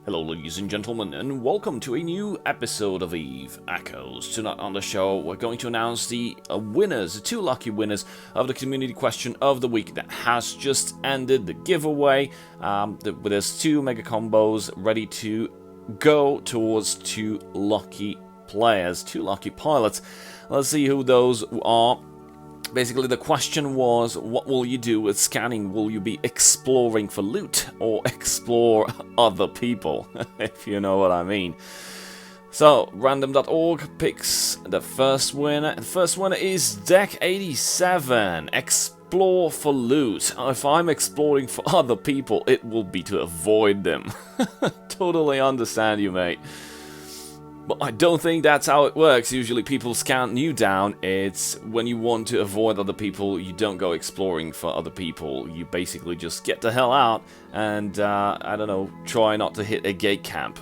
Hello ladies and gentlemen, and welcome to a new episode of Eve Echoes. Tonight on the show, we're going to announce the winners, the two lucky winners of the community question of the week that has just ended, the giveaway. There's two mega combos ready to go towards two lucky players, two lucky pilots. Let's see who those are. Basically, the question was, what will you do with scanning? Will you be exploring for loot or explore other people, if you know what I mean? So, random.org picks the first winner. The first winner is Deck87. Explore for loot. If I'm exploring for other people, it will be to avoid them. Totally understand you, mate. But I don't think that's how it works. Usually people scan you down. It's when you want to avoid other people, you don't go exploring for other people. You basically just get the hell out and, I don't know, try not to hit a gate camp.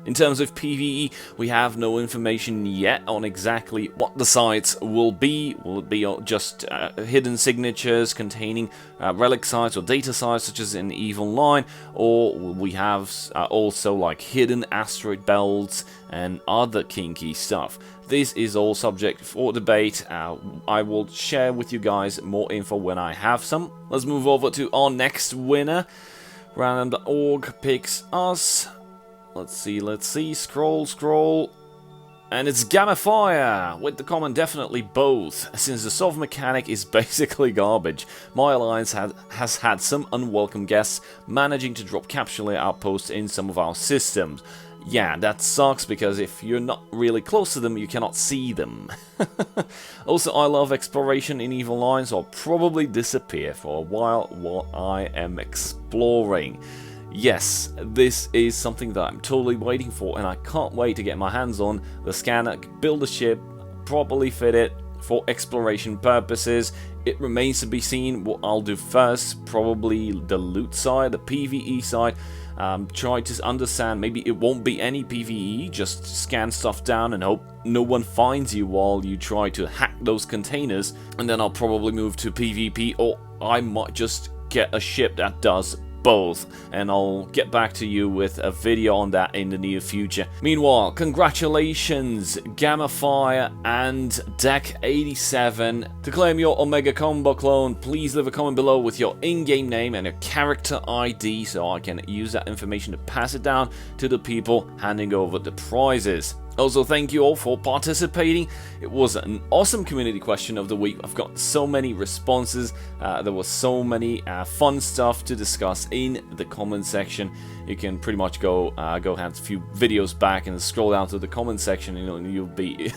In terms of PvE, we have no information yet on exactly what the sites will be. Will it be just hidden signatures containing relic sites or data sites such as in EVE Online, or will we have also like hidden asteroid belts and other kinky stuff? This is all subject for debate. I will share with you guys more info when I have some. Let's move over to our next winner. Random.org picks us. Let's see, scroll, and it's GicaForta, with the comment definitely both, since the soft mechanic is basically garbage. My alliance has had some unwelcome guests managing to drop capture layer outposts in some of our systems. Yeah, that sucks, because if you're not really close to them, you cannot see them. Also, I love exploration in EVE Online, so I'll probably disappear for a while I am exploring. Yes, this is something that I'm totally waiting for, and I can't wait to get my hands on the scanner, build a ship, properly fit it for exploration purposes. It remains to be seen what I'll do first, probably the loot side, the PvE side. Try to understand, maybe it won't be any PvE, just scan stuff down and hope no one finds you while you try to hack those containers, and then I'll probably move to PvP, or I might just get a ship that does both, and I'll get back to you with a video on that in the near future. Meanwhile, congratulations GicaForta and Deck87. To claim your Omega Combo clone, please leave a comment below with your in-game name and your character ID so I can use that information to pass it down to the people handing over the prizes. Also, thank you all for participating. It was an awesome community question of the week. I've got so many responses. There was so many fun stuff to discuss in the comment section. You can pretty much go have a few videos back and scroll down to the comment section, and you'll be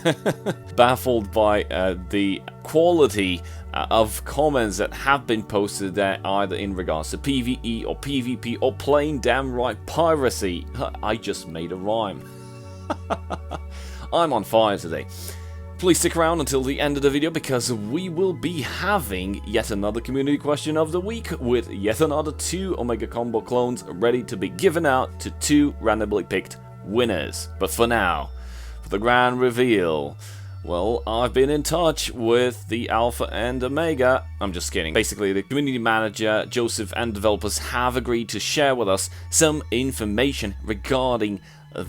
baffled by the quality of comments that have been posted there, either in regards to PvE or PvP or plain damn right piracy. I just made a rhyme. I'm on fire today. Please stick around until the end of the video, because we will be having yet another community question of the week with yet another 2 Omega Combo clones ready to be given out to 2 randomly picked winners. But for now, for the grand reveal, well, I've been in touch with the Alpha and Omega. I'm just kidding. Basically, the community manager, Joseph, and developers have agreed to share with us some information regarding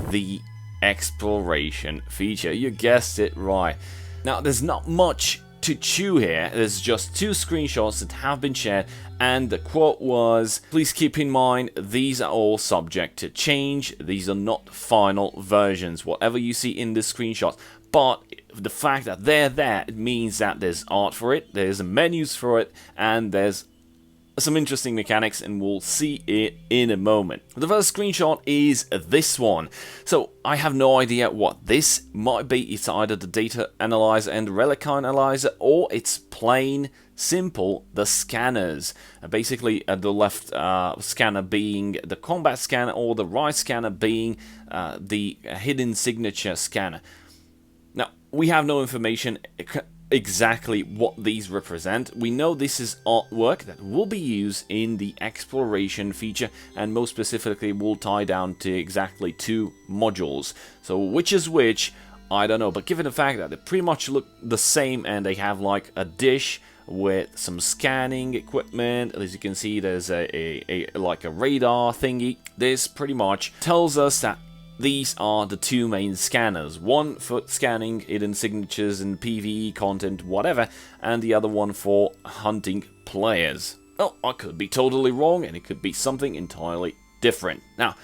the exploration feature. You guessed it right. Now, there's not much to chew here. There's just 2 screenshots that have been shared, and the quote was, "Please keep in mind, these are all subject to change. These are not final versions." Whatever you see in this screenshot, but the fact that they're there, it means that there's art for it, there's menus for it, and there's some interesting mechanics, and we'll see it in a moment. The first screenshot is this one. So I have no idea what this might be. It's either the data analyzer and relic analyzer, or it's plain simple the scanners. Basically, the left scanner being the combat scanner, or the right scanner being the hidden signature scanner. Now, we have no information exactly what these represent. We know this is artwork that will be used in the exploration feature, and most specifically will tie down to exactly 2 modules. So which is which, I don't know, but given the fact that they pretty much look the same and they have like a dish with some scanning equipment. As you can see, there's like a radar thingy. This pretty much tells us that these are the two main scanners. One for scanning hidden signatures and PvE content, whatever, and the other one for hunting players. Well, I could be totally wrong, and it could be something entirely different. Now,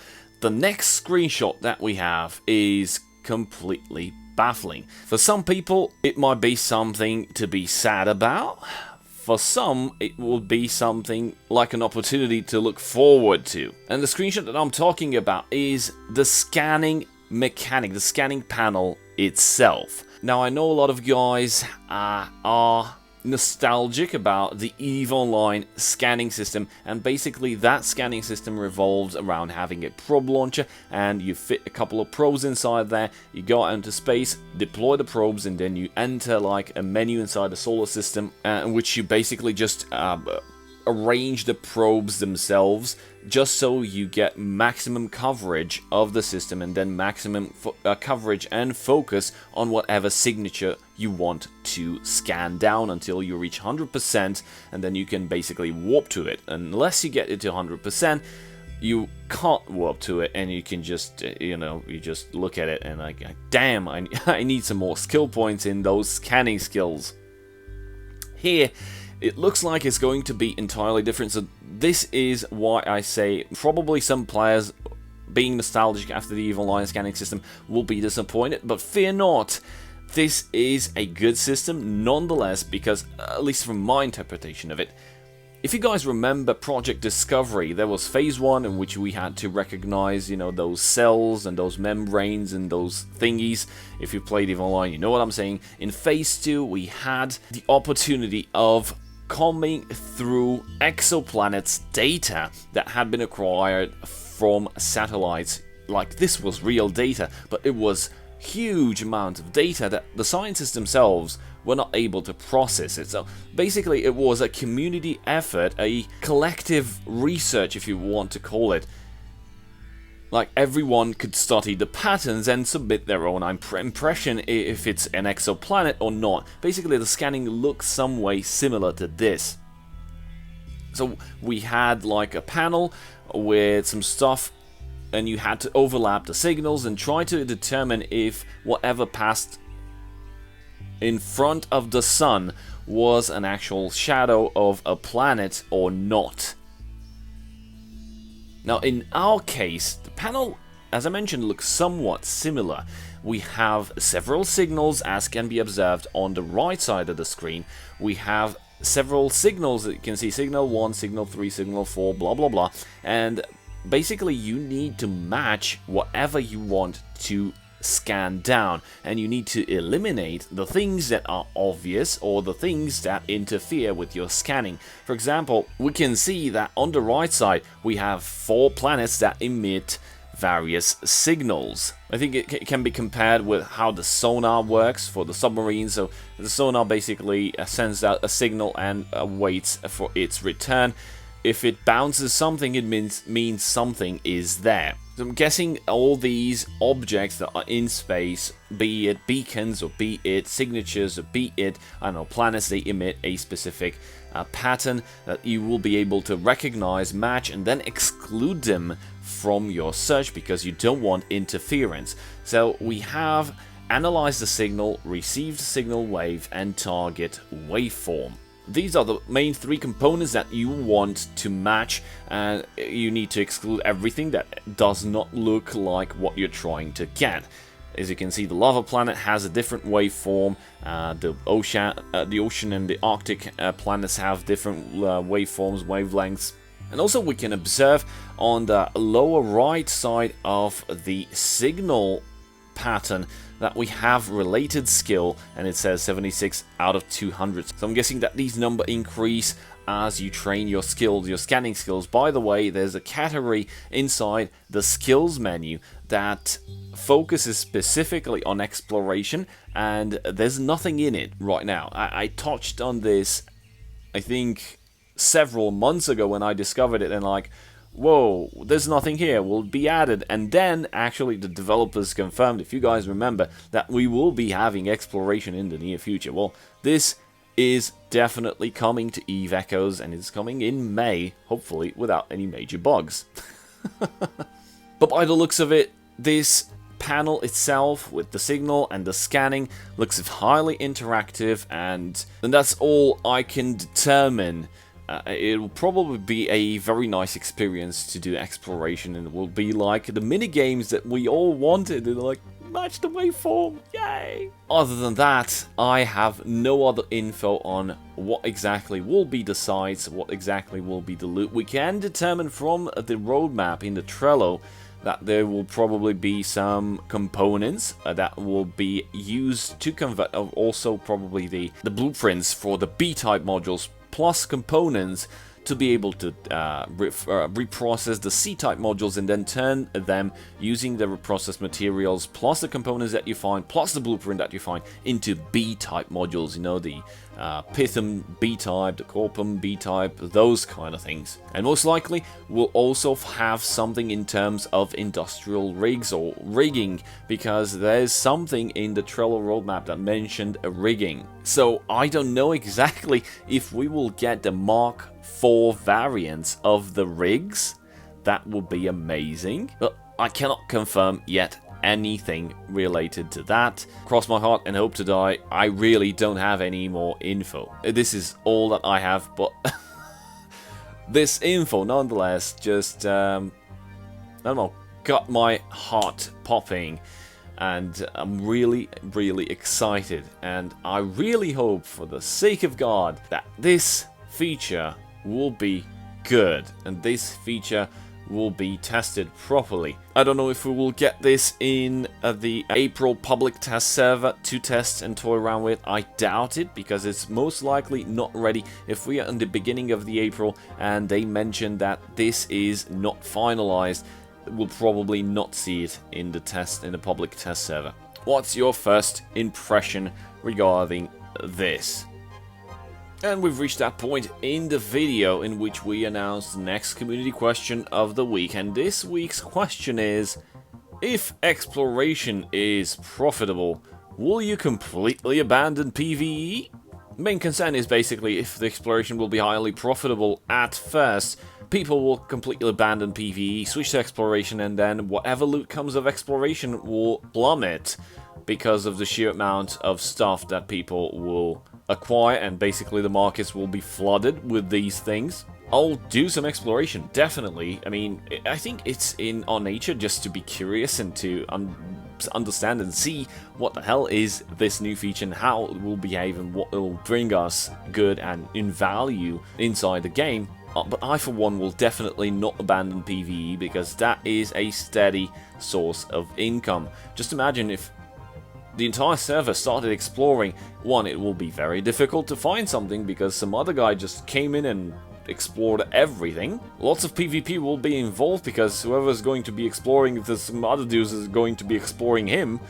the next screenshot that we have is completely baffling. For some people, it might be something to be sad about. For some, it will be something like an opportunity to look forward to. And the screenshot that I'm talking about is the scanning mechanic, the scanning panel itself. Now, I know a lot of guys are nostalgic about the EVE Online scanning system, and basically that scanning system revolves around having a probe launcher, and you fit a couple of probes inside there, you go out into space, deploy the probes, and then you enter like a menu inside the solar system, in which you basically just arrange the probes themselves just so you get maximum coverage of the system, and then maximum coverage and focus on whatever signature you want to scan down until you reach 100%, and then you can basically warp to it. Unless you get it to 100%, you can't warp to it, and you can just, you just look at it and like, damn, I need some more skill points in those scanning skills. Here, it looks like it's going to be entirely different, so this is why I say probably some players, being nostalgic after the EVE Online scanning system, will be disappointed, but fear not. This is a good system nonetheless, because, at least from my interpretation of it, if you guys remember Project Discovery, there was phase 1 in which we had to recognize, those cells and those membranes and those thingies. If you played EVE Online, you know what I'm saying. In phase 2, we had the opportunity of combing through exoplanets data that had been acquired from satellites. Like, this was real data, but it was huge amount of data that the scientists themselves were not able to process it. So basically it was a community effort, a collective research, if you want to call it. Like, everyone could study the patterns and submit their own impression if it's an exoplanet or not. Basically, the scanning looks some way similar to this. So we had like a panel with some stuff, and you had to overlap the signals and try to determine if whatever passed in front of the sun was an actual shadow of a planet or not. Now, in our case, the panel, as I mentioned, looks somewhat similar. We have several signals, as can be observed on the right side of the screen. We have several signals that you can see, signal 1, signal 3, signal 4, blah blah blah, and basically you need to match whatever you want to scan down, and you need to eliminate the things that are obvious or the things that interfere with your scanning. For example, we can see that on the right side we have 4 planets that emit various signals. I think it can be compared with how the sonar works for the submarine. So the sonar basically sends out a signal and waits for its return. If it bounces something, it means something is there. So I'm guessing all these objects that are in space, be it beacons or be it signatures or be it, I don't know, planets, they emit a specific pattern that you will be able to recognize, match, and then exclude them from your search because you don't want interference. So we have analyzed the signal, received signal wave, and target waveform. These are the main 3 components that you want to match, and you need to exclude everything that does not look like what you're trying to get. As you can see, the lava planet has a different waveform, the ocean and the Arctic planets have different waveforms, wavelengths. And also we can observe on the lower right side of the signal pattern that we have related skill, and it says 76 out of 200. So I'm guessing that these numbers increase as you train your skills, your scanning skills. By the way, there's a category inside the skills menu that focuses specifically on exploration, and there's nothing in it right now. I touched on this, I think, several months ago when I discovered it, and like, whoa, there's nothing here, will be added. And then actually the developers confirmed, if you guys remember, that we will be having exploration in the near future. Well, this is definitely coming to Eve Echoes, and it's coming in May, hopefully without any major bugs. But by the looks of it, this panel itself with the signal and the scanning looks highly interactive, and that's all I can determine. It will probably be a very nice experience to do exploration, and it will be like the mini games that we all wanted, and like match the waveform, yay! Other than that, I have no other info on what exactly will be the sites, what exactly will be the loot. We can determine from the roadmap in the Trello that there will probably be some components that will be used to convert, also probably the blueprints for the B-type modules, plus components to be able to reprocess the C-type modules and then turn them using the reprocessed materials, plus the components that you find, plus the blueprint that you find, into B-type modules, you know, the Python B-type, the Corpum B-type, those kind of things. And most likely, we'll also have something in terms of industrial rigs or rigging, because there's something in the Trello roadmap that mentioned a rigging. So I don't know exactly if we will get the Mark IV variants of the rigs. That would be amazing, but I cannot confirm yet anything related to that. Cross my heart and hope to die, I really don't have any more info. This is all that I have, but this info nonetheless just, I don't know, got my heart popping, and I'm really, really excited, and I really hope, for the sake of God, that this feature will be good, and this feature will be tested properly. I don't know if we will get this in the April public test server to test and toy around with. I doubt it, because it's most likely not ready. If we are in the beginning of the April and they mention that this is not finalized, we'll probably not see it in the public test server. What's your first impression regarding this? And we've reached that point in the video in which we announce the next community question of the week. And this week's question is, if exploration is profitable, will you completely abandon PvE? Main concern is basically, if the exploration will be highly profitable at first, people will completely abandon PvE, switch to exploration, and then whatever loot comes of exploration will plummet because of the sheer amount of stuff that people will acquire, and basically the markets will be flooded with these things. I'll do some exploration, definitely. I mean, I think it's in our nature just to be curious and to understand and see what the hell is this new feature and how it will behave and what it will bring us good and in value inside the game. But I, for one, will definitely not abandon PvE, because that is a steady source of income. Just imagine if the entire server started exploring. One, it will be very difficult to find something because some other guy just came in and explored everything. Lots of PvP will be involved because whoever's going to be exploring, if there's some other dudes is going to be exploring him,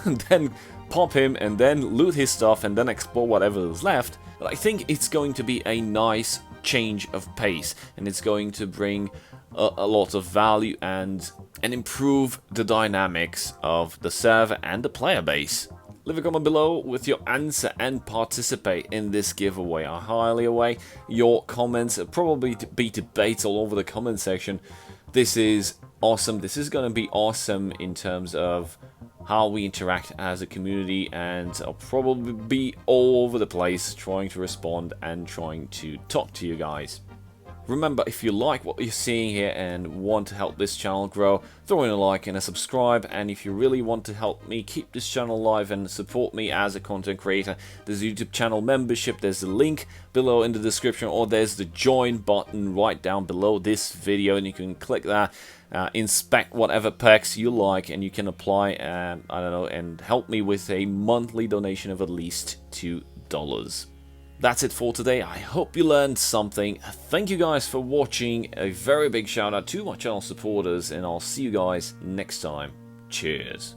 and then pop him and then loot his stuff and then explore whatever is left. But I think it's going to be a nice change of pace, and it's going to bring a lot of value and improve the dynamics of the server and the player base. Leave a comment below with your answer and participate in this giveaway. I highly await your comments. It'll probably be debates all over the comment section. This is awesome. This is going to be awesome in terms of how we interact as a community, and I'll probably be all over the place trying to respond and trying to talk to you guys. Remember, if you like what you're seeing here and want to help this channel grow, throw in a like and a subscribe. And if you really want to help me keep this channel alive and support me as a content creator, there's a YouTube channel membership. There's a link below in the description, or there's the join button right down below this video, and you can click that, inspect whatever perks you like, and you can apply, I don't know, and help me with a monthly donation of at least $2. That's it for today. I hope you learned something. Thank you guys for watching. A very big shout out to my channel supporters, and I'll see you guys next time. Cheers.